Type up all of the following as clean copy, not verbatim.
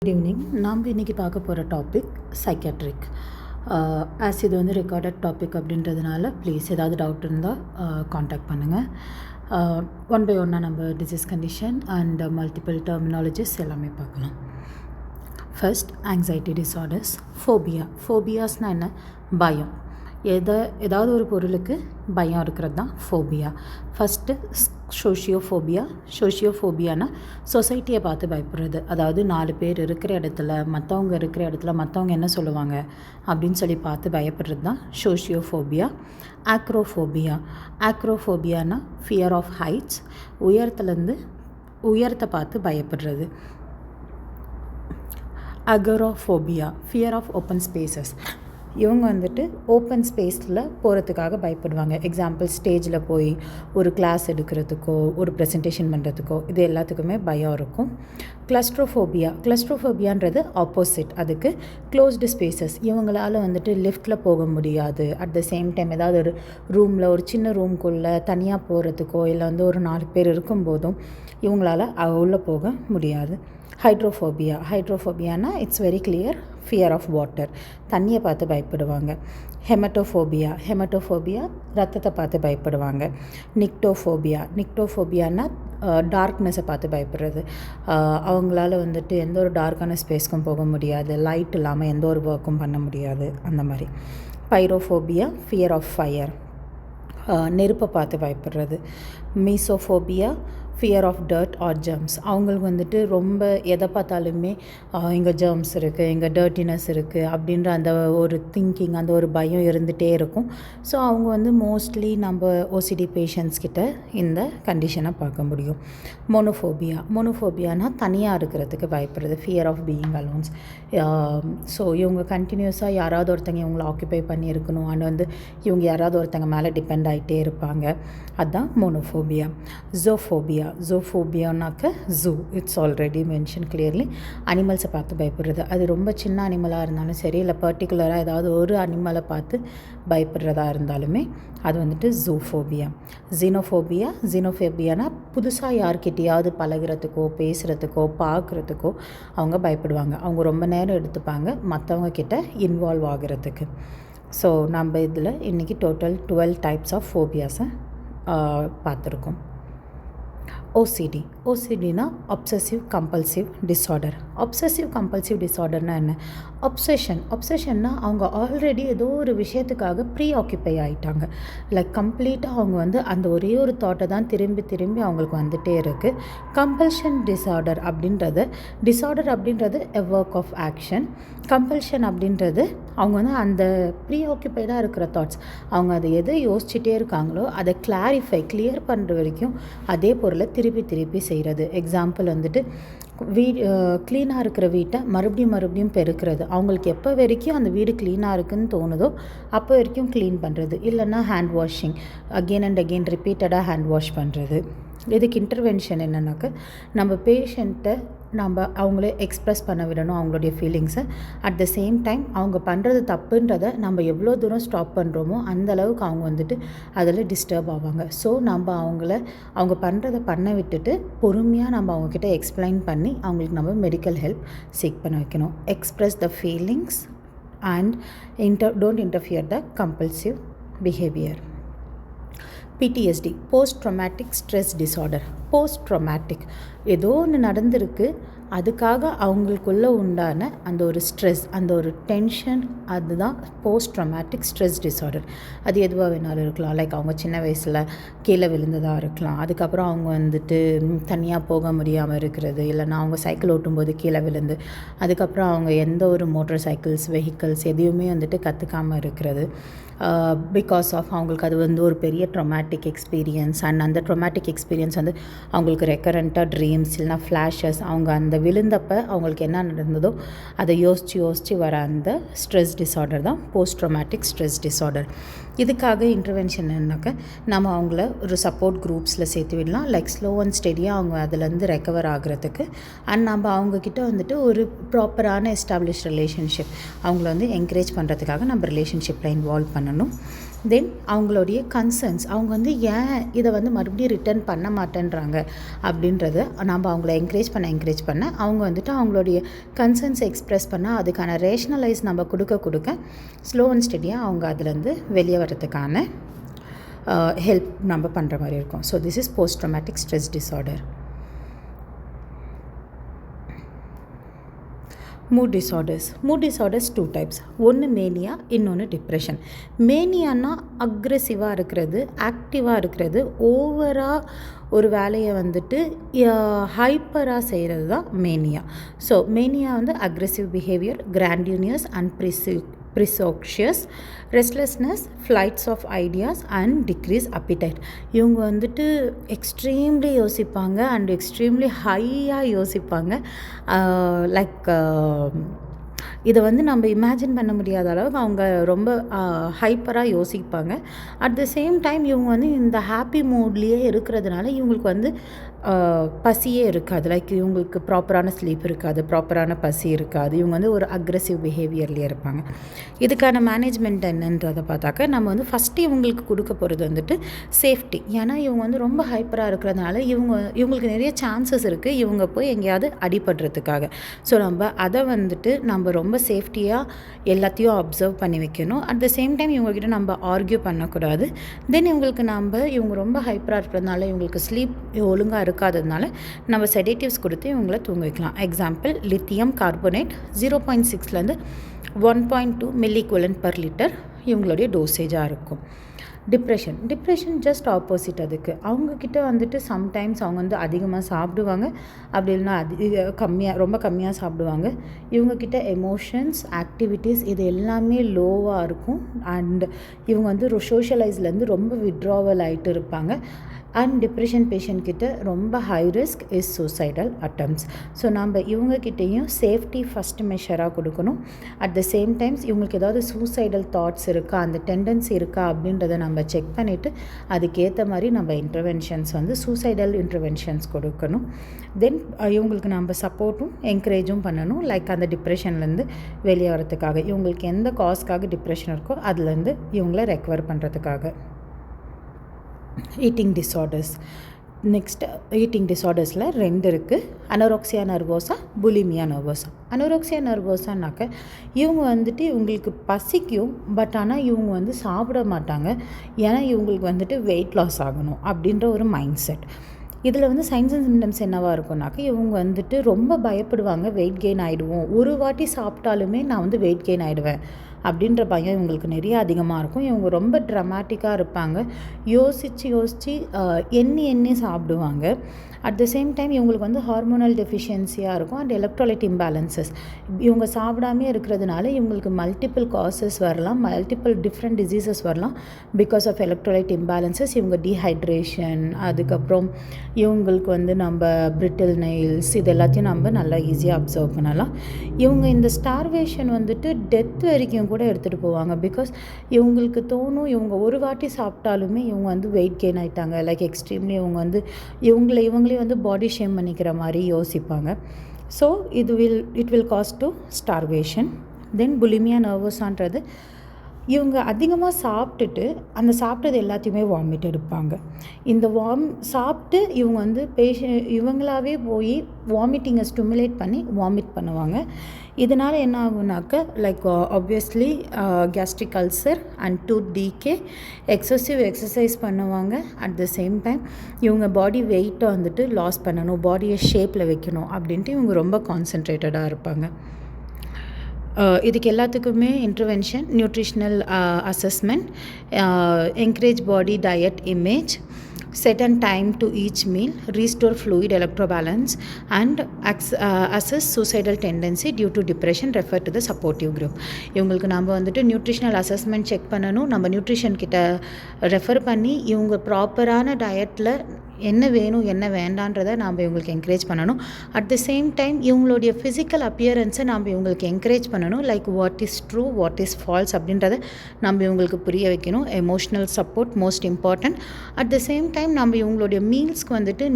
Good evening. நாம் இன்றைக்கி பார்க்க போகிற டாபிக் சைக்காட்ரிக். ஆஸ் இது வந்து ரெக்கார்டட் டாபிக் அப்படின்றதுனால ப்ளீஸ் ஏதாவது டவுட் இருந்தால் காண்டாக்ட் பண்ணுங்கள். ஒன் பை ஒன்னாக நம்ம disease condition and multiple terminologies எல்லாமே பார்க்கலாம். First, anxiety disorders. ஃபோபியாஸ்னால் என்ன? பயம். ஏதாவது ஒரு பொருளுக்கு பயம் இருக்கிறது தான் ஃபோபியா. ஃபஸ்ட்டு சோஷியோஃபோபியானா சொசைட்டியை பார்த்து பயப்படுறது. அதாவது 4 பேர் இருக்கிற இடத்துல மற்றவங்க என்ன சொல்லுவாங்க அப்படின்னு சொல்லி பார்த்து பயப்படுறது தான் சோஷியோஃபோபியா. ஆக்ரோஃபோபியானா ஃபியர் ஆஃப் ஹைட்ஸ், உயரத்தை பார்த்து பயப்படுறது. அகோராஃபோபியா ஃபியர் ஆஃப் ஓப்பன் ஸ்பேசஸ். இவங்க வந்துட்டு ஓப்பன் ஸ்பேஸில் போகிறதுக்காக பயப்படுவாங்க. எக்ஸாம்பிள், ஸ்டேஜில் போய் ஒரு கிளாஸ் எடுக்கிறதுக்கோ ஒரு ப்ரெசன்டேஷன் பண்ணுறதுக்கோ இது எல்லாத்துக்குமே பயம் இருக்கும். கிளஸ்ட்ரோஃபோபியான்றது ஆப்போசிட். அதுக்கு க்ளோஸ்டு ஸ்பேசஸ். இவங்களால் வந்துட்டு லிஃப்ட்டில் போக முடியாது. அட் த சேம் டைம் ஏதாவது ஒரு ரூமில், ஒரு சின்ன ரூம்குள்ளே தனியாக போகிறதுக்கோ இல்லை வந்து ஒரு 4 பேர் இருக்கும்போதும் இவங்களால் உள்ளே போக முடியாது. ஹைட்ரோஃபோபியானா it's very clear, fear of water. தண்ணியை பார்த்து பயப்படுவாங்க. ஹெமட்டோஃபோபியா ரத்தத்தை பார்த்து பயப்படுவாங்க. நிக்டோஃபோபியானா டார்க்னஸை பார்த்து பயப்படுறது. அவங்களால வந்துட்டு எந்த ஒரு டார்க்கான ஸ்பேஸ்க்கும் போக முடியாது. லைட் இல்லாமல் எந்த ஒரு ஒர்க்கும் பண்ண முடியாது. அந்த மாதிரி. பைரோஃபோபியா ஃபியர் ஆஃப் ஃபயர், நெருப்பை பார்த்து பயப்படுறது. Mysophobia fear of dirt or germs. அவங்களுக்கு வந்துட்டு ரொம்ப எதை பார்த்தாலுமே இங்கே ஜெர்ம்ஸ் இருக்குது, இங்கே டர்ட்டினஸ் இருக்குது அப்படின்ற அந்த ஒரு திங்கிங், அந்த ஒரு பயம் இருந்துகிட்டே இருக்கும். ஸோ அவங்க வந்து மோஸ்ட்லி நம்ம ஓசிடி பேஷண்ட்ஸ் கிட்ட இந்த கண்டிஷனை பார்க்க முடியும். மோனோஃபோபியானா தனியாக இருக்கிறதுக்கு பயப்படுறது, fear of being alones. So இவங்க கண்டினியூஸாக யாராவது ஒருத்தங்க இவங்களை ஆக்குப்பை பண்ணி இருக்கணும் அண்ட் வந்து இவங்க யாராவது ஒருத்தங்க மேலே டிபெண்ட் ஆகிட்டே இருப்பாங்க. அதுதான் மோனோஃபோபியா. ஜூஃபோபியானாக்க இட்ஸ் ஆல்ரெடி மென்ஷன் கிளியர்லி. அனிமல்ஸை பார்த்து பயப்படுறது. அது ரொம்ப சின்ன அனிமலாக இருந்தாலும் சரி, இல்லை பர்டிகுலராக ஏதாவது ஒரு அனிமலை பார்த்து பயப்படுறதா இருந்தாலுமே அது வந்துட்டு ஜூஃபோபியா. ஜீனோஃபோபியானா புதுசாக யார்கிட்டையாவது பழகிறதுக்கோ பேசுகிறதுக்கோ பார்க்குறதுக்கோ அவங்க பயப்படுவாங்க. அவங்க ரொம்ப நேரம் எடுத்துப்பாங்க மற்றவங்க கிட்ட இன்வால்வ் ஆகிறதுக்கு. ஸோ நம்ம இதில் இன்றைக்கி டோட்டல் 12 டைப்ஸ் ஆஃப் ஃபோபியாஸை பார்த்துருக்கோம். ஓசிடினா obsessive compulsive disorder. Obsessive compulsive டிஸார்டர்னா என்ன? அப்சஷன்னா அவங்க ஆல்ரெடி ஏதோ ஒரு விஷயத்துக்காக ப்ரீ ஆக்கியபை ஆகிட்டாங்க. லைக் கம்ப்ளீட்டாக அவங்க வந்து அந்த ஒரே ஒரு தாட்டை தான் திரும்பி அவங்களுக்கு வந்துகிட்டே இருக்குது. கம்பல்ஷன் டிஸார்டர் அப்படின்றது எ ஒர்க் ஆஃப் ஆக்ஷன். கம்பல்ஷன் அப்படின்றது அவங்க வந்து அந்த ப்ரீ ஆக்கியபைடாக இருக்கிற தாட்ஸ், அவங்க அதை எதை யோசிச்சுட்டே இருக்காங்களோ அதை கிளியர் பண்ணுற வரைக்கும் அதே பொருளை திருப்பி செய்கிறது. எக்ஸாம்பிள் வந்துட்டு க்ளீனாக இருக்கிற வீட்டை மறுபடியும் பெருக்கிறது. அவங்களுக்கு எப்போ வரைக்கும் அந்த வீடு க்ளீனாக இருக்குதுன்னு தோணுதோ அப்போ வரைக்கும் க்ளீன் பண்ணுறது. இல்லைன்னா hand washing, again and again ரிப்பீட்டடாக ஹேண்ட் வாஷ் பண்ணுறது. இதுக்கு இன்டர்வென்ஷன் என்னன்னாக்க, நம்ம பேஷண்ட்டை அவங்களே எக்ஸ்ப்ரெஸ் பண்ண விடணும் அவங்களுடைய ஃபீலிங்ஸை. அட் த சேம் டைம் அவங்க பண்ணுறது தப்புன்றதை நம்ம எவ்வளோ தூரம் ஸ்டாப் பண்ணுறோமோ அந்த அளவுக்கு அவங்க வந்துட்டு அதில் டிஸ்டர்ப் ஆவாங்க. ஸோ நம்ம அவங்க பண்ணுறதை பண்ண விட்டுட்டு பொறுமையாக நம்ம அவங்கக்கிட்ட எக்ஸ்பிளைன் பண்ணி அவங்களுக்கு நம்ம மெடிக்கல் ஹெல்ப் சீக் பண்ண வைக்கணும். Express the feelings and don't interfere the compulsive behaviour. PTSD, post traumatic stress disorder. ஏதோ ஒன்று நடந்திருக்கு, அதுக்காக அவங்களுக்குள்ளே உண்டான அந்த ஒரு ஸ்ட்ரெஸ், அந்த ஒரு டென்ஷன், அதுதான் போஸ்ட் ட்ராமேட்டிக் ஸ்ட்ரெஸ் டிஸார்டர். அது எதுவாக வேணாலும் இருக்கலாம். லைக் அவங்க சின்ன வயசில் கீழே விழுந்ததாக இருக்கலாம், அதுக்கப்புறம் அவங்க வந்துட்டு தனியாக போக முடியாமல் இருக்கிறது, இல்லைனா அவங்க சைக்கிள் ஓட்டும்போது கீழே விழுந்து அதுக்கப்புறம் அவங்க எந்த ஒரு மோட்டார் சைக்கிள்ஸ் வெஹிக்கிள்ஸ் எதையுமே வந்துட்டு கற்றுக்காமல் இருக்கிறது. பிகாஸ் ஆஃப் அவங்களுக்கு அது வந்து ஒரு பெரிய ட்ராமேட்டிக் எக்ஸ்பீரியன்ஸ். அண்ட் அந்த ட்ராமேட்டிக் எக்ஸ்பீரியன்ஸ் வந்து அவங்களுக்கு ரெக்கரண்ட்டாக ட்ரீம்ஸ் இல்லைனா ஃப்ளாஷஸ், அவங்க அந்த விழுந்தப்போ அவங்களுக்கு என்ன நடந்ததோ அதை யோசித்து வர அந்த ஸ்ட்ரெஸ் டிஸார்டர் தான் போஸ்ட் ட்ராமேட்டிக் ஸ்ட்ரெஸ் டிஸார்டர். இதுக்காக இன்டர்வென்ஷன் என்னன்னாக்க, நம்ம அவங்கள ஒரு சப்போர்ட் குரூப்ஸில் சேர்த்து விடலாம். லைக் ஸ்லோ அண்ட் ஸ்டெடியாக அவங்க அதுலேருந்து ரெக்கவர் ஆகிறதுக்கு. அண்ட் நம்ம அவங்கக்கிட்ட வந்துட்டு ஒரு ப்ராப்பரான எஸ்டாப்ளிஷ் ரிலேஷன்ஷிப் அவங்கள வந்து என்கரேஜ் பண்ணுறதுக்காக நம்ம ரிலேஷன்ஷிப்பில் இன்வால்வ் பண்ணணும். தென் அவங்களுடைய கன்சர்ன்ஸ், அவங்க வந்து ஏன் இதை வந்து மறுபடியும் ரிட்டர்ன் பண்ண மாட்டேன்றாங்க அப்படின்றத நம்ம அவங்கள என்கரேஜ் பண்ண அவங்க வந்துட்டு அவங்களுடைய கன்சர்ன்ஸை எக்ஸ்ப்ரெஸ் பண்ணால் அதுக்கான ரேஷ்னலைஸ் நம்ம கொடுக்க ஸ்லோ அண்ட் ஸ்டெடியாக அவங்க அதுலேருந்து வெளியே வர்றதுக்கான ஹெல்ப் நம்ம பண்ணுற மாதிரி இருக்கும். So this is post traumatic stress disorder. Mood disorders 2 types. ஒன்று மேனியா, இன்னொன்று டிப்ரெஷன். மேனியானா அக்ரெசிவாக இருக்கிறது, ஆக்டிவாக இருக்கிறது, ஓவராக ஒரு வேலையை வந்துட்டு ஹைப்பராக செய்கிறது தான் மேனியா. ஸோ மேனியா வந்து aggressive behaviour, grandiose and precocious, restlessness, flights of ideas and decrease appetite. இவங்க வந்துட்டு எக்ஸ்ட்ரீம்லி யோசிப்பாங்க அண்ட் எக்ஸ்ட்ரீம்லி ஹையாக யோசிப்பாங்க. லைக் இதை வந்து நம்ம இமேஜின் பண்ண முடியாத அளவுக்கு அவங்க ரொம்ப ஹைப்பராக யோசிப்பாங்க. அட் த சேம் டைம் இவங்க வந்து இந்த ஹாப்பி மூட்லேயே இருக்கிறதுனால இவங்களுக்கு வந்து பசியே இருக்காது. லைக் இவங்களுக்கு ப்ராப்பரான ஸ்லீப் இருக்காது, ப்ராப்பரான பசி இருக்காது. இவங்க வந்து ஒரு அக்ரெசிவ் பிஹேவியர்லேயே இருப்பாங்க. இதுக்கான மேனேஜ்மெண்ட் என்னன்றதை பார்த்தாக்க நம்ம வந்து ஃபஸ்ட்டு இவங்களுக்கு கொடுக்க போகிறது வந்துட்டு சேஃப்டி. ஏன்னா இவங்க வந்து ரொம்ப ஹைப்பராக இருக்கிறதுனால இவங்களுக்கு நிறைய சான்சஸ் இருக்குது இவங்க போய் எங்கேயாவது அடிபடுறதுக்காக. ஸோ நம்ம அதை வந்துட்டு நம்ம ரொம்ப சேஃப்டியாக எல்லாத்தையும் அப்சர்வ் பண்ணி வைக்கணும். அட் த சேம் டைம் இவங்ககிட்ட நம்ம ஆர்கியூ பண்ணக்கூடாது. தென் இவங்க ரொம்ப ஹைப்பராக இருக்கிறதுனால இவங்களுக்கு ஸ்லீப் ஒழுங்காக இருக்காததுனால நம்ம செடேட்டிவ்ஸ் கொடுத்து இவங்களை தூங்க வைக்கலாம். எக்ஸாம்பிள், லித்தியம் கார்போனேட் 0.6லேருந்து 1.2 mg/L இவங்களுடைய டோசேஜாக இருக்கும். Depression just opposite. அதுக்கு அவங்கக்கிட்ட வந்துட்டு சம்டைம்ஸ் அவங்க வந்து அதிகமாக சாப்பிடுவாங்க, அப்படி இல்லைன்னா ரொம்ப கம்மியாக சாப்பிடுவாங்க. இவங்கக்கிட்ட எமோஷன்ஸ், ஆக்டிவிட்டீஸ் இது எல்லாமே லோவாக இருக்கும். அண்ட் இவங்க வந்து சோஷியலைஸ்லேருந்து ரொம்ப விட்ராவல் ஆகிட்டு இருப்பாங்க. அண்ட் டிப்ரெஷன் பேஷண்ட் கிட்ட ரொம்ப high risk is suicidal attempts. So நம்ம இவங்கக்கிட்டேயும் சேஃப்டி ஃபஸ்ட் மெஷராக கொடுக்கணும். அட் த சேம் டைம்ஸ் இவங்களுக்கு ஏதாவது சூசைடல் தாட்ஸ் இருக்கா, அந்த டெண்டன்சி இருக்கா அப்படின்றத நம்ம செக் பண்ணிவிட்டு அதுக்கேற்ற மாதிரி நம்ம இன்டர்வென்ஷன்ஸ் வந்து சூசைடல் இன்டர்வென்ஷன்ஸ் கொடுக்கணும். தென் இவங்களுக்கு நம்ம சப்போர்ட்டும் என்கரேஜும் பண்ணணும். லைக் அந்த டிப்ரெஷன்லேருந்து வெளியே வரத்துக்காக, இவங்களுக்கு எந்த காஸ்க்காக டிப்ரெஷன் இருக்கோ அதுலேருந்து இவங்கள ரெக்கவர் பண்ணுறதுக்காக. Eating disorders. நெக்ஸ்ட் ஈட்டிங் டிஸார்டர்ஸில் 2 இருக்குது. Anorexia nervosa, bulimia nervosa. Anorexia நர்வோசானாக்க இவங்க வந்துட்டு இவங்களுக்கு பசிக்கும், பட் ஆனால் இவங்க வந்து சாப்பிட மாட்டாங்க. ஏன்னா இவங்களுக்கு வந்துட்டு வெயிட் லாஸ் ஆகணும் அப்படின்ற ஒரு மைண்ட் செட். இதில் வந்து சைன்ஸ் அண்ட் சிம்டம்ஸ் என்னவாக இருக்கும்னாக்க இவங்க வந்துட்டு ரொம்ப பயப்படுவாங்க, வெயிட் கெயின் ஆகிடுவோம், ஒரு வாட்டி சாப்பிட்டாலுமே நான் வந்து வெயிட் கெயின் ஆகிடுவேன் அப்படின்ற பயம் இவங்களுக்கு நிறைய அதிகமாக இருக்கும். இவங்க ரொம்ப ட்ரமாட்டிக்காக இருப்பாங்க, யோசித்து எண்ணி சாப்பிடுவாங்க. அட் த சேம் டைம் இவங்களுக்கு வந்து ஹார்மோனல் டெஃபிஷியன்சியாக இருக்கும் அண்ட் எலக்ட்ரோலைட் இம்பேலன்சஸ். இவங்க சாப்பிடாமே இருக்கிறதுனால இவங்களுக்கு மல்டிபிள் காசஸ் வரலாம், மல்டிபிள் டிஃப்ரெண்ட் டிசீசஸ் வரலாம் பிகாஸ் ஆஃப் எலக்ட்ரோலைட் இம்பேலன்சஸ். இவங்க டீஹைட்ரேஷன், அதுக்கப்புறம் இவங்களுக்கு வந்து நம்ம பிரிட்டில் நெயில்ஸ், இது எல்லாத்தையும் நம்ம நல்லா ஈஸியாக அப்சர்வ் பண்ணலாம். இவங்க இந்த ஸ்டார்வேஷன் வந்துட்டு டெத் வரைக்கும் கூட எடுத்துகிட்டு போவாங்க. பிகாஸ் இவங்களுக்கு தோணும் இவங்க ஒரு வாட்டி சாப்பிட்டாலுமே இவங்க வந்து வெயிட் கெயின் ஆகிட்டாங்க, லைக் எக்ஸ்ட்ரீம்லி இவங்க வந்து இவங்களே வந்து பாடி ஷேம் பண்ணிக்கிற மாதிரி யோசிப்பாங்க. So it will cause to starvation. Then bulimia நர்வோசான்றது இவங்க அதிகமாக சாப்பிட்டுட்டு அந்த சாப்பிட்டது எல்லாத்தையுமே வாமிட் எடுப்பாங்க. இந்த சாப்பிட்டு இவங்க வந்து இவங்களாவே போய் வாமிட்டிங்கை ஸ்டிமுலேட் பண்ணி வாமிட் பண்ணுவாங்க. இதனால் என்ன ஆகுனாக்க like obviously gastric ulcer and tooth decay, excessive exercise பண்ணுவாங்க. அட் த சேம் டைம் இவங்க பாடி வெயிட்டை வந்துட்டு லாஸ் பண்ணணும், பாடியை ஷேப்பில் வைக்கணும் அப்படின்ட்டு இவங்க ரொம்ப கான்சென்ட்ரேட்டடாக இருப்பாங்க. இதுக்கு எல்லாத்துக்குமே intervention, nutritional assessment, encourage body diet image, set and time to each meal, restore fluid electrobalance and assess suicidal tendency due to depression, refer to the supportive group. இவங்களுக்கு நம்ம வந்துட்டு நியூட்ரிஷனல் அசஸ்மெண்ட் செக் பண்ணணும், நம்ம nutrition கிட்ட refer பண்ணி இவங்க ப்ராப்பரான டயட்டில் என்ன வேணும் என்ன வேண்டான்றதை நாம் இவங்களுக்கு என்கரேஜ் பண்ணணும். அட் த சேம் டைம் இவங்களுடைய ஃபிசிக்கல் அப்பியரன்ஸை நாம் இவங்களுக்கு என்கரேஜ் பண்ணணும். Like what is true, what is false அப்படின்றத நம்ம இவங்களுக்கு புரிய வைக்கணும். Emotional support most important. At the same time நம்ம இவங்களுடைய மீல்ஸ்க்கு வந்துட்டு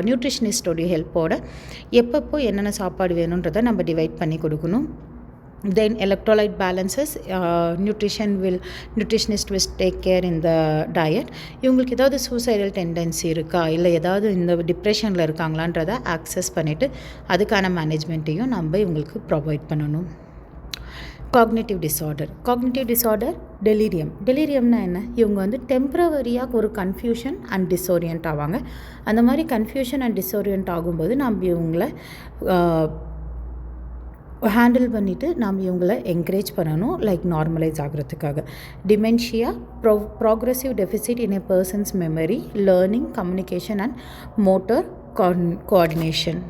நியூட்ரிஷனிஸ்டோடைய ஹெல்ப்போட எப்பப்போ என்னென்ன சாப்பாடு வேணுன்றதை நம்ம டிவைட் பண்ணி கொடுக்கணும். Then electrolyte balances, nutritionist will take care in the diet. இவங்களுக்கு ஏதாவது சூசைடல் டெண்டன்சி இருக்கா, இல்லை ஏதாவது இந்த டிப்ரெஷனில் இருக்காங்களான்றதை ஆக்சஸ் பண்ணிவிட்டு அதுக்கான மேனேஜ்மெண்ட்டையும் நம்ம இவங்களுக்கு ப்ரொவைட் பண்ணணும். காக்னிட்டிவ் டிஸார்டர் டெலிரியம்னா என்ன? இவங்க வந்து டெம்ப்ரவரியாக ஒரு கன்ஃபியூஷன் அண்ட் டிஸோரியன்ட் ஆவாங்க. அந்த மாதிரி கன்ஃபியூஷன் அண்ட் டிஸோரியன்ட் ஆகும்போது நம்ம இவங்களை ஹேண்டில் பண்ணிவிட்டு நாம் இவங்களை என்கரேஜ் பண்ணணும், லைக் நார்மலைஸ் ஆகிறதுக்காக. Dementia, progressive deficit in a person's memory, learning, communication and motor coordination.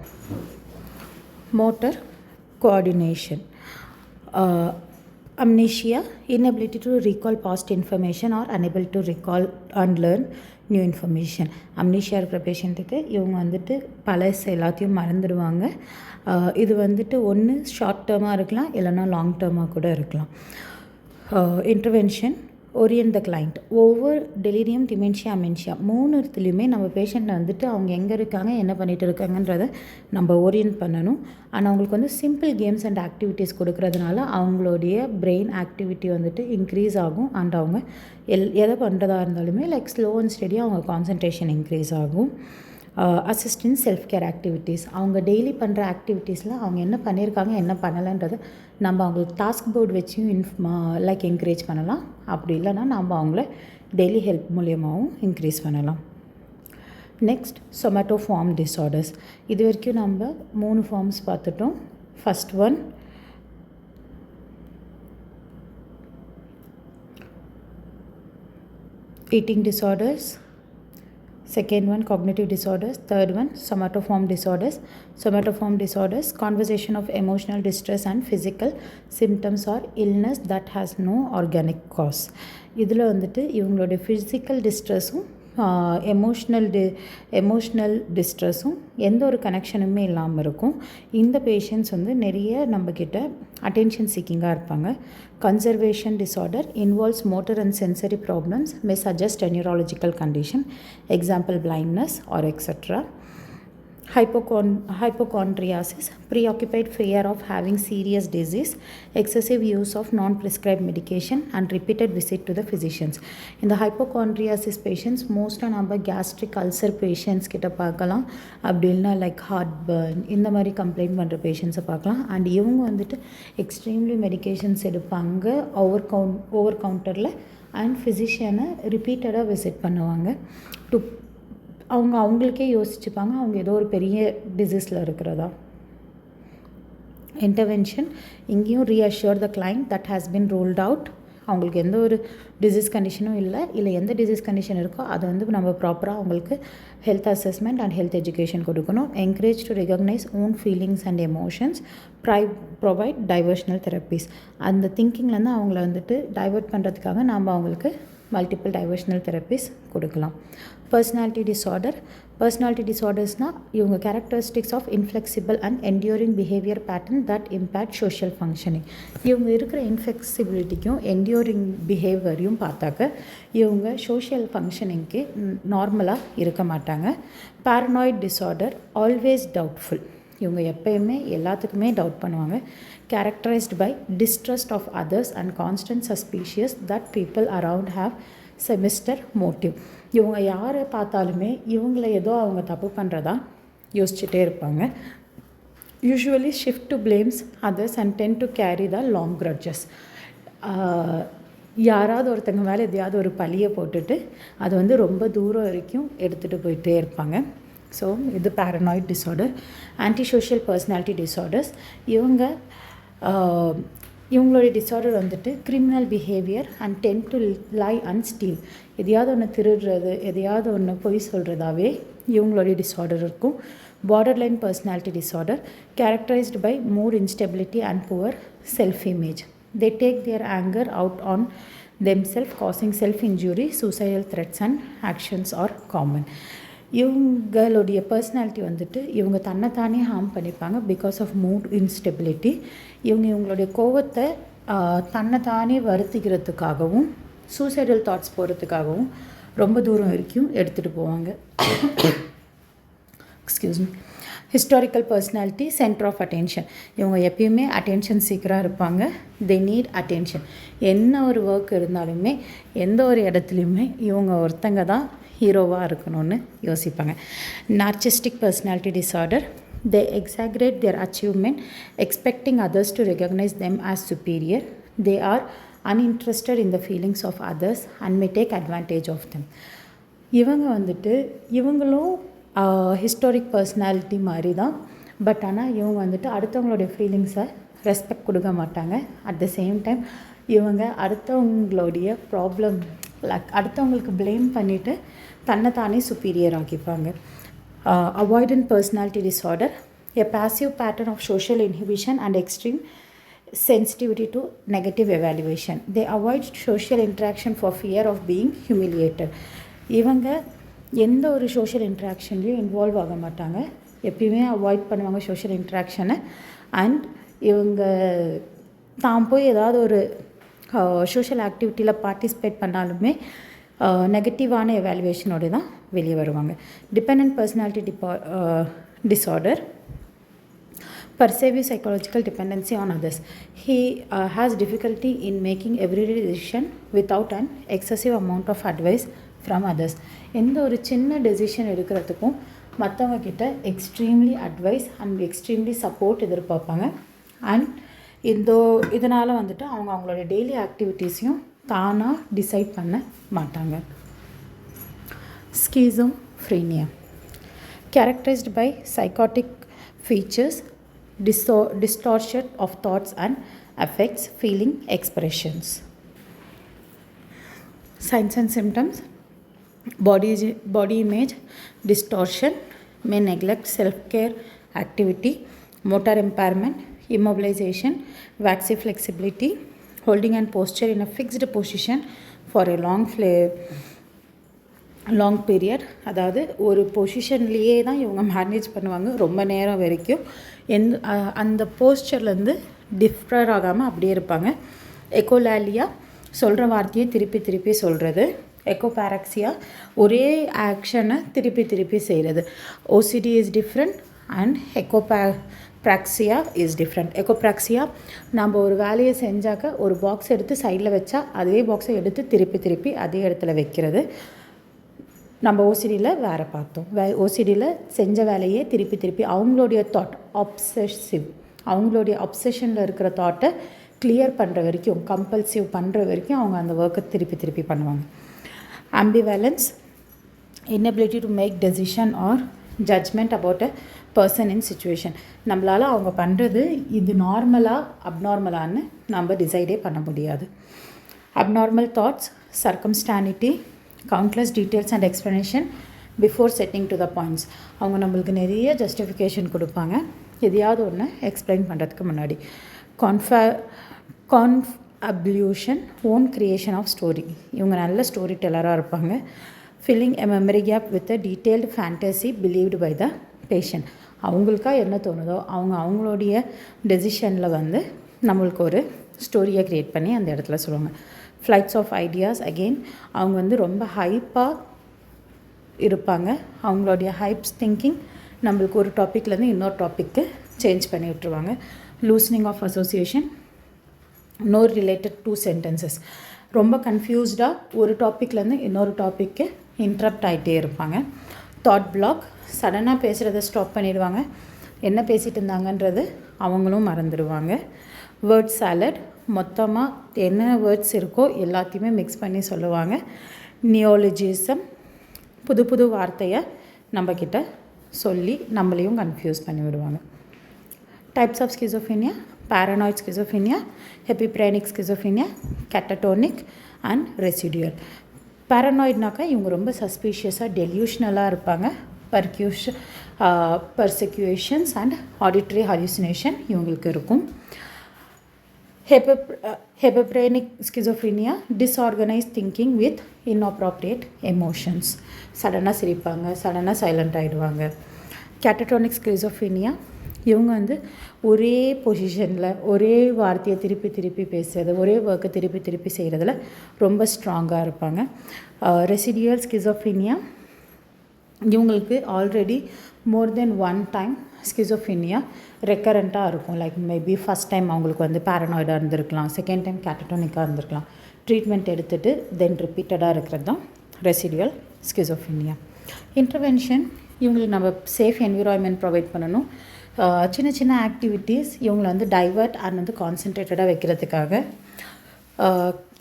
Amnesia, inability to recall past information or unable to recall and learn new information. Amnesia இருக்கிற பேஷண்ட்டுக்கு இவங்க வந்துட்டு பழசு எல்லாத்தையும் மறந்துடுவாங்க. இது வந்துட்டு ஒன்று ஷார்ட் டேர்மாக இருக்கலாம், இல்லைனா லாங் டேர்மாக கூட இருக்கலாம். Intervention, orient the client. ஒவ்வொரு டெலிரியம், டிமென்ஷியா, அமென்ஷியா மூணுத்துலேயுமே நம்ம பேஷண்ட்டை வந்துட்டு அவங்க எங்கே இருக்காங்க, என்ன பண்ணிகிட்டு இருக்காங்கன்றதை நம்ம ஓரியன்ட் பண்ணணும். ஆனால் அவங்களுக்கு வந்து சிம்பிள் கேம்ஸ் அண்ட் ஆக்டிவிட்டீஸ் கொடுக்கறதுனால அவங்களுடைய பிரெயின் ஆக்டிவிட்டி வந்துட்டு இன்க்ரீஸ் ஆகும். அண்ட் அவங்க எதை பண்ணுறதா இருந்தாலுமே லைக் ஸ்லோ அண்ட் ஸ்டெடியாக அவங்க கான்சன்ட்ரேஷன் இன்க்ரீஸ் ஆகும். Assistance, self care activities. அவங்க டெய்லி பண்ணுற ஆக்டிவிட்டீஸில் அவங்க என்ன பண்ணியிருக்காங்க, என்ன பண்ணலைன்றதை நம்ம அவங்களுக்கு டாஸ்க் போர்டு வச்சும் லைக் என்கரேஜ் பண்ணலாம். அப்படி இல்லைனா நம்ம அவங்கள டெய்லி ஹெல்ப் மூலியமாகவும் இன்க்ரீஸ் பண்ணலாம். Next, somatoform disorders. இது வரைக்கும் நம்ம 3 ஃபார்ம்ஸ் பார்த்துட்டோம். First one eating disorders, second one cognitive disorders, third one somatoform disorders, conversation of emotional distress and physical symptoms or illness that has no organic cause. இதில் வந்துட்டு இவங்களோட physical டிஸ்ட்ரெஸ்ஸும் emotional டிஸ்ட்ரெஸ்ஸும் எந்த ஒரு கனெக்ஷனுமே இல்லாமல் இருக்கும். இந்த பேஷண்ட்ஸ் வந்து நிறைய நம்மக்கிட்ட அட்டென்ஷன் சீக்கிங்காக இருப்பாங்க. Conservation disorder involves motor and sensory problems, May suggest a neurological condition, example blindness or etc. Hypochondriasis, preoccupied fear of having serious disease, excessive use of non-prescribed medication and repeated visit to the physicians. In the hypochondriasis patients, மோஸ்ட்டாக நம்ம gastric ulcer patients கிட்ட பார்க்கலாம். அப்படி இல்லைனா like heart burn இந்த மாதிரி complaint பண்ணுற பேஷண்ட்ஸை பார்க்கலாம். அண்ட் இவங்க வந்துட்டு எக்ஸ்ட்ரீம்லி மெடிக்கேஷன்ஸ் எடுப்பாங்க ஓவர் கவுண்டரில். அண்ட் ஃபிசிஷியனை ரிப்பீட்டடாக விசிட் பண்ணுவாங்க. அவங்களுக்கே யோசிச்சுப்பாங்க அவங்க ஏதோ ஒரு பெரிய டிசீஸில் இருக்கிறதா. இன்டர்வென்ஷன், இங்கேயும் reassure the client that has been ruled out. அவங்களுக்கு எந்த ஒரு டிசீஸ் கண்டிஷனும் இல்லை எந்த டிசீஸ் கண்டிஷன் இருக்கோ அதை வந்து நம்ம ப்ராப்பராக அவங்களுக்கு health assessment and health education கொடுக்கணும். Encourage to recognise own feelings and emotions, provide diversional therapies. அந்த திங்கிங்லேருந்து அவங்கள வந்துட்டு டைவர்ட் பண்ணுறதுக்காக நம்ம அவங்களுக்கு மல்டிபிள் டைவர்ஷனல் தெரப்பீஸ் கொடுக்கலாம். பர்சனாலிட்டி டிஸார்டர்ஸ்னால் இவங்க characteristics of inflexible and enduring behaviour pattern that impact social functioning. இவங்க இருக்கிற இன்ஃப்ளெக்சிபிலிட்டிக்கும் என்டியூரிங் பிஹேவியரையும் பார்த்தாக்க இவங்க சோஷியல் ஃபங்க்ஷனிங்க்கு நார்மலாக இருக்க மாட்டாங்க. Paranoid disorder, always doubtful. இவங்க எப்பயுமே எல்லாத்துக்குமே டவுட் பண்ணுவாங்க. Characterized by distrust of others and constant suspicious that people around have sinister motive. இவங்க யாரை பார்த்தாலுமே இவங்கள ஏதோ அவங்க தப்பு பண்ணுறதா யோசிச்சுட்டே இருப்பாங்க. Usually shift to blames others and tend to carry the long grudges. யாராவது ஒருத்தங்க மேலே எதையாவது ஒரு பழியை போட்டுட்டு அது வந்து ரொம்ப தூரம் வரைக்கும் எடுத்துகிட்டு போயிட்டே இருப்பாங்க. ஸோ இது paranoid disorder. Antisocial personality disorders, இவங்களுடைய டிஸார்டர் வந்துட்டு criminal behaviour and tend to lie and steal. எதையாவது ஒன்று திருடுறது, எதையாவது ஒன்று பொய் சொல்கிறதாவே இவங்களுடைய டிஸார்டர் இருக்கும். Borderline personality disorder, characterized by mood instability and poor self image. They take their anger out on themselves, causing self-injury, suicidal threats and actions are common. இவங்களுடைய personality வந்துட்டு இவங்க தன்னைத்தானே ஹார்ம் பண்ணிப்பாங்க பிகாஸ் ஆஃப் மூட் இன்ஸ்டெபிலிட்டி. இவங்களுடைய கோவத்தை தன்னைத்தானே வருத்திக்கிறதுக்காகவும் suicidal thoughts போகிறதுக்காகவும் ரொம்ப தூரம் வரைக்கும் எடுத்துகிட்டு போவாங்க. Excuse me. Historical personality, centre of attention. இவங்க எப்பயுமே அட்டென்ஷன் சீக்கராக இருப்பாங்க. They need attention. என்ன ஒரு ஒர்க் இருந்தாலுமே எந்த ஒரு இடத்துலையுமே இவங்க ஒருத்தங்க தான் ஹீரோவாக இருக்கணும்னு யோசிப்பாங்க. Narcissistic personality disorder. They exaggerate their achievement, expecting others to recognize them as superior. They are uninterested in the feelings of others and may take advantage of them. இவங்க வந்துட்டு இவங்களும் ஹிஸ்டாரிக் பர்சனாலிட்டி மாதிரி தான். பட் ஆனால் இவங்க வந்துட்டு அடுத்தவங்களுடைய ஃபீலிங்ஸை respect கொடுக்க மாட்டாங்க. அட் த சேம் டைம் இவங்க அடுத்தவங்களுடைய ப்ராப்ளம் அடுத்தவங்களுக்கு ப்ளேம் பண்ணிவிட்டு தன்னை தானே superior ஆக்கிப்பாங்க. Avoidant personality disorder, a passive pattern of social inhibition and extreme sensitivity to negative evaluation. They avoid social interaction for fear of being humiliated. இவங்க எந்த ஒரு social இன்ட்ராக்ஷன்லேயும் involve ஆக மாட்டாங்க. எப்பயுமே அவாய்ட் பண்ணுவாங்க சோஷியல் இன்ட்ராக்ஷனை. அண்ட் இவங்க தான் போய் ஏதாவது ஒரு சோஷியல் ஆக்டிவிட்டியில் பார்ட்டிசிபேட் பண்ணாலுமே நெகட்டிவான எவாலுவேஷனோடு தான் வெளியே வருவாங்க. Dependent personality disorder, pervasive psychological dependency on others. He has difficulty in making everyday decision without an excessive amount of advice from others. எந்த ஒரு சின்ன டெசிஷன் எடுக்கிறதுக்கும் மற்றவங்க கிட்ட extremely advice and extremely support எதிர்பார்ப்பாங்க. அண்ட் இதனால் வந்துட்டு அவங்களோட டெய்லி ஆக்டிவிட்டீஸையும் தானாக டிசைட் பண்ண மாட்டாங்க. Schizophrenia, characterized by psychotic features, distortion of thoughts and affects feeling expressions. Signs and symptoms: body image distortion, may neglect self-care activity, motor impairment, immobilization, waxy flexibility, holding and posture in a fixed position for a long period. அதாவது ஒரு பொசிஷன்லேயே தான் இவங்க manage பண்ணுவாங்க ரொம்ப நேரம் வரைக்கும். அந்த போஸ்டர்லேருந்து டிஃப்டர் ஆகாமல் அப்படியே இருப்பாங்க. எக்கோலாலியா, சொல்கிற வார்த்தையை திருப்பி திருப்பி சொல்கிறது. எக்கோபாரக்சியா, ஒரே ஆக்ஷனை திருப்பி திருப்பி செய்கிறது. OCD is different and echopraxia is different. Echopraxia, நம்ம ஒரு வேலையை செஞ்சாக்க ஒரு பாக்ஸ் எடுத்து சைடில் வச்சா அதே பாக்ஸை எடுத்து திருப்பி திருப்பி அதே இடத்துல வைக்கிறது. நம்ம ஓசிடியில் வேறு பார்த்தோம். ஓசிடியில் செஞ்ச வேலையே திருப்பி திருப்பி அவங்களுடைய தாட் அப்செசிவ், அவங்களுடைய அப்செஷனில் இருக்கிற தாட்டை கிளியர் பண்ணுற வரைக்கும், கம்பல்சிவ் பண்ணுற வரைக்கும் அவங்க அந்த ஒர்க்கை திருப்பி திருப்பி பண்ணுவாங்க. ஆம்பிவேலன்ஸ், inability to make decision or judgment about a person in situation. நம்மளால் அவங்க பண்ணுறது இது நார்மலாக அப்நார்மலான்னு நம்ம டிசைடே பண்ண முடியாது. Abnormal thoughts, circumstantiality, countless details and explanation before setting to the points. அவங்க நம்மளுக்கு நிறைய ஜஸ்டிஃபிகேஷன் கொடுப்பாங்க எதையாவது ஒன்று எக்ஸ்பிளைன் பண்ணுறதுக்கு முன்னாடி. Confabulation, own creation of story. இவங்க நல்ல ஸ்டோரி டெல்லராக இருப்பாங்க. Filling a memory gap with a detailed fantasy believed by the patient. அவங்களுக்காக என்ன தோணுதோ அவங்களுடைய டெசிஷனில் வந்து நம்மளுக்கு ஒரு ஸ்டோரியை க்ரியேட் பண்ணி அந்த இடத்துல சொல்லுவாங்க. ஃப்ளைட்ஸ் ஆஃப் ஐடியாஸ், அகெயின் அவங்க வந்து ரொம்ப ஹைப்பாக இருப்பாங்க. அவங்களுடைய ஹைப்ஸ் திங்கிங் நம்மளுக்கு ஒரு டாப்பிக்லேருந்து இன்னொரு டாப்பிக்கு சேஞ்ச் பண்ணி விட்டுருவாங்க. Loosening of association, no related two sentences. ரொம்ப கன்ஃபியூஸ்டாக ஒரு டாப்பிக்லேருந்து இன்னொரு டாப்பிக்கு இன்ட்ரப்ட் ஆகிட்டே இருப்பாங்க. தாட் பிளாக், சடனாக பேசுகிறத ஸ்டாப் பண்ணிடுவாங்க. என்ன பேசிகிட்டு இருந்தாங்கன்றது அவங்களும் மறந்துடுவாங்க. வேர்ட் சாலட், மொத்தமாக என்ன வேர்ட்ஸ் இருக்கோ எல்லாத்தையுமே மிக்ஸ் பண்ணி சொல்லுவாங்க. நியோலஜிசம், புது புது வார்த்தையை நம்மக்கிட்ட சொல்லி நம்மளையும் கன்ஃபியூஸ் பண்ணி விடுவாங்க. Types of schizophrenia: paranoid schizophrenia, epipranic schizophrenia, catatonic and residual. paranoidனாக்கா இவங்க ரொம்ப சஸ்பீஷியஸாக டெல்யூஷ்னலாக இருப்பாங்க. பர்செக்யூஷன்ஸ் அண்ட் ஆடிட்டரி ஹாலுசினேஷன் இவங்களுக்கு இருக்கும். Hepapranic schizophrenia, disorganized thinking with inappropriate emotions. சடனாக சிரிப்பாங்க, சடனாக சைலண்ட் ஆகிடுவாங்க. catatonic schizophrenia, இவங்க வந்து ஒரே பொசிஷனில் ஒரே வார்த்தையை திருப்பி திருப்பி பேசுகிறது, ஒரே ஒர்க்கை திருப்பி திருப்பி செய்கிறதுல ரொம்ப ஸ்ட்ராங்காக இருப்பாங்க. ரெசிடியல் ஸ்கிசோஃபீனியா, இவங்களுக்கு ஆல்ரெடி மோர் தென் ஒன் டைம் ஸ்கிசோஃபீனியா ரெக்கரண்ட்டாக இருக்கும். லைக் மேபி ஃபஸ்ட் டைம் அவங்களுக்கு வந்து பேரனாய்டாக இருந்திருக்கலாம், செகண்ட் டைம் கேட்டடோனிக்காக இருந்திருக்கலாம். ட்ரீட்மெண்ட் எடுத்துகிட்டு தென் ரிப்பீட்டடாக இருக்கிறது தான் ரெசிடுவல் ஸ்கிசோஃபீனியா. இன்டர்வென்ஷன், இவங்களுக்கு நம்ம சேஃப் என்விரான்மெண்ட் ப்ரொவைட் பண்ணணும். சின்ன சின்ன ஆக்டிவிட்டீஸ் இவங்களை வந்து டைவர்ட் அண்ட் வந்து கான்சன்ட்ரேட்டடாக வைக்கிறதுக்காக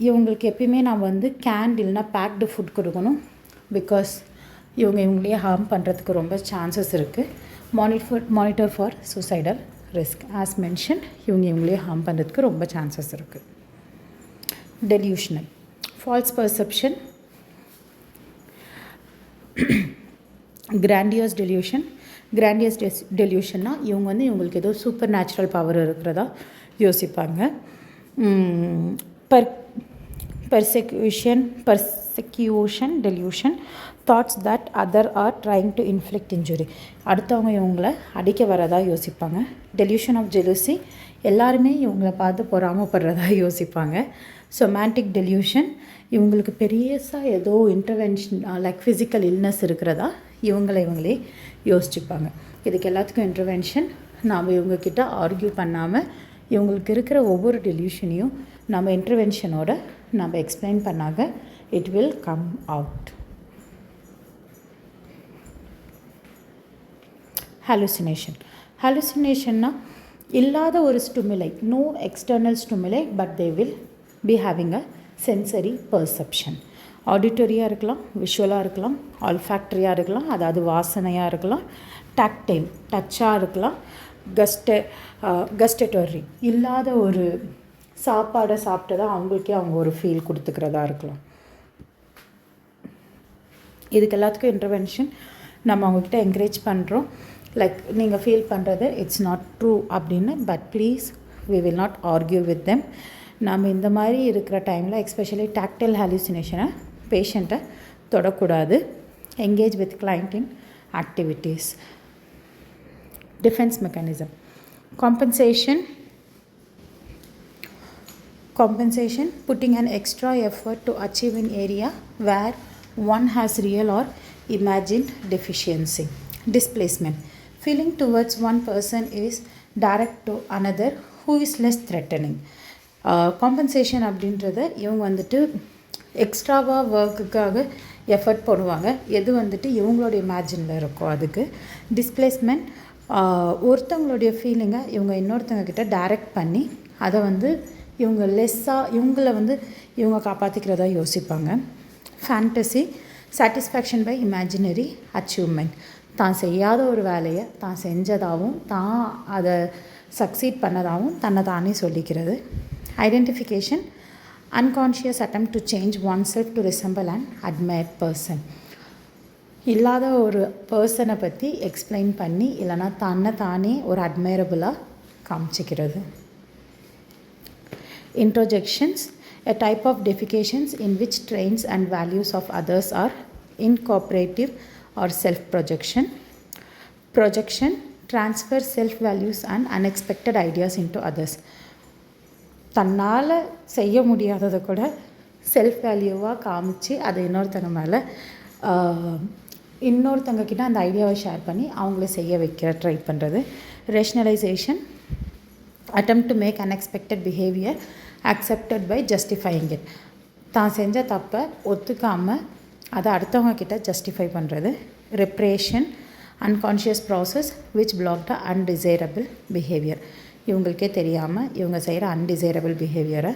இவங்களுக்கு எப்பயுமே நான் வந்து கேண்ட் இல்லைனா பேக்டு ஃபுட் கொடுக்கணும். பிகாஸ் இவங்களே ஹார்ம் பண்ணுறதுக்கு ரொம்ப சான்சஸ் இருக்குது. Monitor for suicidal risk. As mention இவங்களே ஹார்ம் பண்ணுறதுக்கு ரொம்ப சான்சஸ் இருக்குது. Delusional, false perception, grandiose delusion. Grandiose டெலியூஷன்னா இவங்க வந்து இவங்களுக்கு ஏதோ சூப்பர் நேச்சுரல் பவர் இருக்கிறதா யோசிப்பாங்க. persecution delusion, thoughts that other are trying to inflict injury. அடுத்தவங்க இவங்கள அடிக்க வரதா யோசிப்பாங்க. delusion of jealousy, எல்லாருமே இவங்கள பார்த்து பொறாமப்படுறதா யோசிப்பாங்க. somatic delusion, இவங்களுக்கு பெரியசாக ஏதோ இன்டர்வென்ஷன் லைக் ஃபிசிக்கல் இல்னஸ் இருக்கிறதா இவங்களே யோசிச்சுப்பாங்க. இதுக்கு எல்லாத்துக்கும் இன்டர்வென்ஷன். நாம் இவங்கக்கிட்ட ஆர்கியூ பண்ணாமல் இவங்களுக்கு இருக்கிற ஒவ்வொரு டெலியூஷனையும் நம்ம இன்டர்வென்ஷனோட நம்ம எக்ஸ்பிளைன் பண்ணாங்க இட் வில் கம் அவுட். ஹாலுசினேஷன்னா இல்லாத ஒரு ஸ்டிமுலை, நோ எக்ஸ்டர்னல் ஸ்டிமுலை, but they will be having a sensory perception. ஆடிட்டரியாக இருக்கலாம், விஷுவலாக இருக்கலாம், ஆல்ஃபேக்டரியாக இருக்கலாம், அதாவது வாசனையாக இருக்கலாம், டாக்டைல் டச்சாக இருக்கலாம், கஸ்டட்டரி இல்லாத ஒரு சாப்பாடை சாப்பிட்டு தான் அவங்களுக்கே அவங்க ஒரு ஃபீல் கொடுத்துக்கிறதா இருக்கலாம். இதுக்கு எல்லாத்துக்கும் இன்டர்வென்ஷன் நம்ம அவங்கக்கிட்ட என்கரேஜ் பண்ணுறோம். லைக் நீங்கள் ஃபீல் பண்ணுறது இட்ஸ் நாட் ட்ரூ அப்படின்னு, but please we will not argue with them. நம்ம இந்த மாதிரி இருக்கிற டைமில் எஸ்பெஷலி டாக்டைல் ஹாலுசினேஷனை பேஷண்ட்டை தொடக்கூடாது. Engage with client in activities. Defense mechanism. Compensation, putting an extra effort to achieve an area where one has real or imagined deficiency. Displacement, feeling towards one person is direct to another who is less threatening. Compensation அப்படின்றத இவங்க வந்துட்டு எக்ஸ்ட்ராவாக ஒர்க்குக்காக effort போடுவாங்க. எது வந்துட்டு இவங்களோட இமேஜினில் இருக்கோ அதுக்கு. டிஸ்பிளேஸ்மெண்ட், ஒருத்தவங்களுடைய ஃபீலிங்கை இவங்க இன்னொருத்தவங்கக்கிட்ட டைரக்ட் பண்ணி அதை வந்து இவங்க இவங்கள வந்து இவங்க காப்பாற்றிக்கிறதா யோசிப்பாங்க. Fantasy, satisfaction by imaginary achievement, தான் செய்யாத ஒரு வேலையை தான் செஞ்சதாகவும் தான் அதை சக்சீட் பண்ணதாகவும் தன்னை தானே சொல்லிக்கிறது. Identification, unconscious attempt to change oneself to resemble an admired person. இல்லாத ஒரு பர்சனை பற்றி எக்ஸ்பிளைன் பண்ணி இல்லைனா தன்னை தானே ஒரு அட்மைரபுளாக காமிச்சிக்கிறது. Introjections, a type of defecations in which traits and values of others are incooperative or self-projection. Projection, transfer self-values and unexpected ideas into others. தன்னால் செய்ய முடியாததை கூட செல்ஃப் வேல்யூவாக காமிச்சு அதை இன்னொருத்தங்கக்கிட்ட அந்த ஐடியாவை ஷேர் பண்ணி அவங்கள செய்ய வைக்க ட்ரை பண்ணுறது. Rationalisation, attempt to make unexpected behavior accepted by justifying it. தான் செஞ்ச தப்பை ஒத்துக்காமல் அதை அடுத்தவங்கக்கிட்ட ஜஸ்டிஃபை பண்ணுறது. ரெப்ரேஷன், unconscious process which blocked the undesirable behavior. இவங்களுக்கே தெரியாமல் இவங்க செய்கிற அன்டிசைரபிள் பிஹேவியரை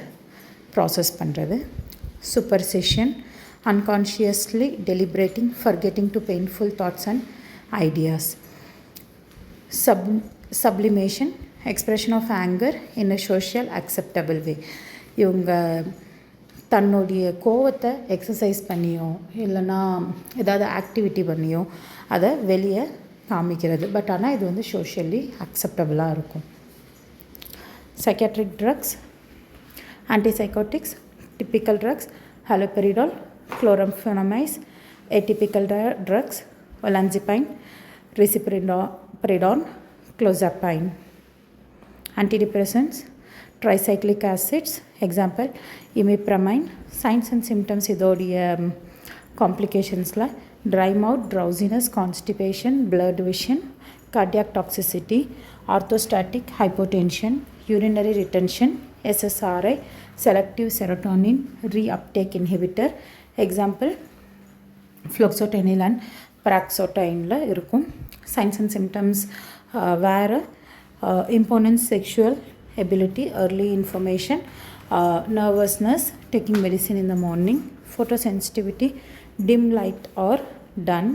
ப்ராசஸ் பண்ணுறது. Superstition, unconsciously deliberating, forgetting to painful thoughts and ideas. Sublimation, expression of anger in a social acceptable way. இவங்க தன்னுடைய கோவத்தை எக்ஸசைஸ் பண்ணியோ இல்லைனா ஏதாவது ஆக்டிவிட்டி பண்ணியோ அதை வெளியே காமிக்கிறது. பட் ஆனால் இது வந்து சோஷியலி அக்செப்டபுளாக இருக்கும். Psychiatric drugs, antipsychotics, typical drugs, haloperidol, chlorampheniramine, atypical drugs, olanzapine, risperidone, clozapine. Antidepressants, tricyclic acids, example imipramine. Signs and symptoms இதோடைய காம்ப்ளிகேஷன்ஸில் dry mouth, drowsiness, constipation, blurred vision, cardiac toxicity, orthostatic hypotension, urinary retention, SSRI, selective serotonin reuptake inhibitor. Example, ஃப்ளோக்ஸோட்டெனில் and ப்ராக்ஸோட்டைனில் இருக்கும். Signs and symptoms வேறு importance, sexual ability, early information, nervousness, taking medicine in the morning, photosensitivity, dim light or done,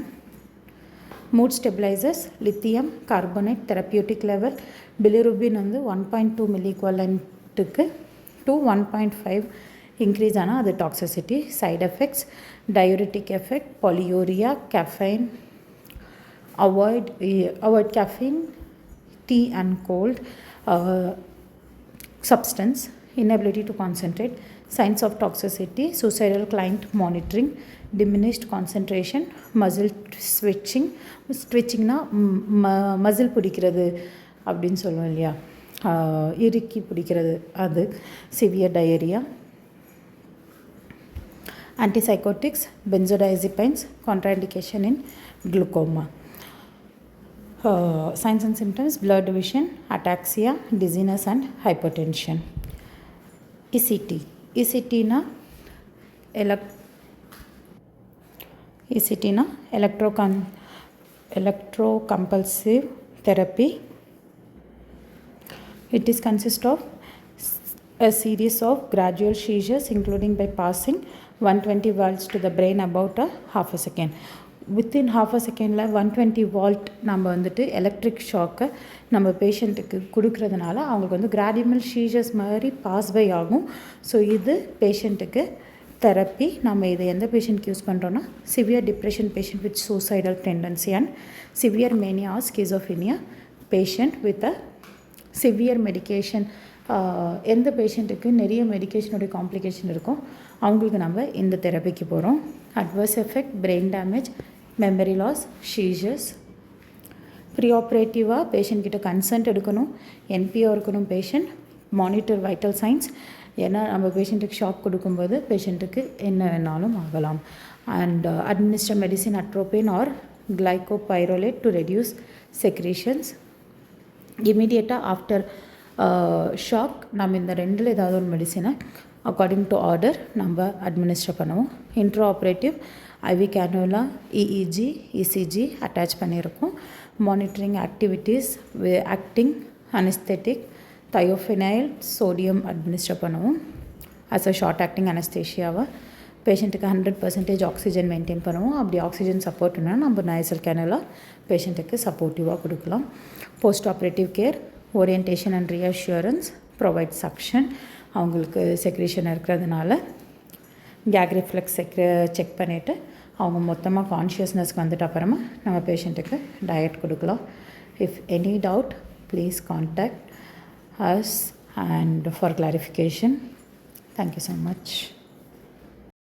mood stabilizers, lithium carbonate therapeutic level, bilirubin வந்து 1.2 milliequivalentக்கு to 1.5 increase ஆனால் அது toxicity. Side effects, diuretic effect, polyuria, caffeine, avoid caffeine, tea and cold, substance, inability to concentrate, signs of toxicity, suicidal client monitoring, diminished concentration, muscle switchingனா muscle பிடிக்கிறது அப்படின்னு சொல்லுவோம் இல்லையா, இறுக்கி பிடிக்கிறது, அது severe diarrhoea. Antipsychotics, benzodiazepines, contraindication in glaucoma. Signs and symptoms, blurred vision, ataxia, dizziness and hypertension. ECT. ECT na electroconvulsive therapy. It is consist of a series of gradual seizures including by passing 120 volts to the brain about a half a second. Within half a second 120 volt நம்ம வந்துட்டு electric ஷாக்கை நம்ம பேஷண்ட்டுக்கு கொடுக்கறதுனால அவங்களுக்கு வந்து grand mal seizures மாதிரி pass by ஆகும். So இது பேஷண்ட்டுக்கு தெரப்பி. நம்ம இதை எந்த பேஷண்ட்க்கு யூஸ் பண்ணுறோன்னா, severe depression patient with suicidal tendency and severe mania or schizophrenia patient with a severe medication. எந்த பேஷண்ட்டுக்கு நிறைய மெடிக்கேஷனுடைய காம்ப்ளிகேஷன் இருக்கும் அவங்களுக்கு நம்ம இந்த தெரப்பிக்கு போகிறோம். Adverse effect, brain damage, memory loss, seizures. Pre ஆப்ரேட்டிவாக பேஷண்ட்கிட்ட கன்சன்ட் எடுக்கணும், என்பிஓ இருக்கணும் பேஷண்ட், மானிட்டர் வைட்டல் சைன்ஸ். ஏன்னா நம்ம பேஷண்ட்டுக்கு ஷாக் கொடுக்கும்போது பேஷண்ட்டுக்கு என்ன வேணாலும் ஆகலாம். And administer medicine atropine or glycopyrrolate to reduce secretions. இமீடியட்டாக ஆஃப்டர் ஷாக் நம்ம இந்த ரெண்டில் ஏதாவது ஒரு மெடிசினை அக்கார்டிங் டு ஆர்டர் நம்ம அட்மினிஸ்டர் பண்ணுவோம். Intra operative IV cannula, EEG, ECG attach பண்ணியிருக்கோம். Monitoring activities, acting, anaesthetic, thiopental, sodium administer பண்ணுவோம். ஆஸ் அ ஷார்ட் ஆக்டிங் அனஸ்தேஷியாவை பேஷண்ட்டுக்கு 100% ஆக்சிஜன் மெயின்டைன் பண்ணுவோம். அப்படி ஆக்சிஜன் சப்போர்ட்னா நம்ம நைசல் கேனுலா பேஷண்ட்டுக்கு சப்போர்ட்டிவாக கொடுக்கலாம். Post operative care, orientation and reassurance, provide suction. அவங்களுக்கு செக்ரேஷன் இருக்கிறதுனால கேக் ரிஃப்ளெக்ஸ் செக் பண்ணிவிட்டு அவங்க மொத்தமாக கான்ஷியஸ்னஸ்க்கு வந்துட்டு அப்புறமா நம்ம பேஷண்ட்டுக்கு டயட் கொடுக்கலாம். If any doubt please contact us and for clarification. Thank you so much.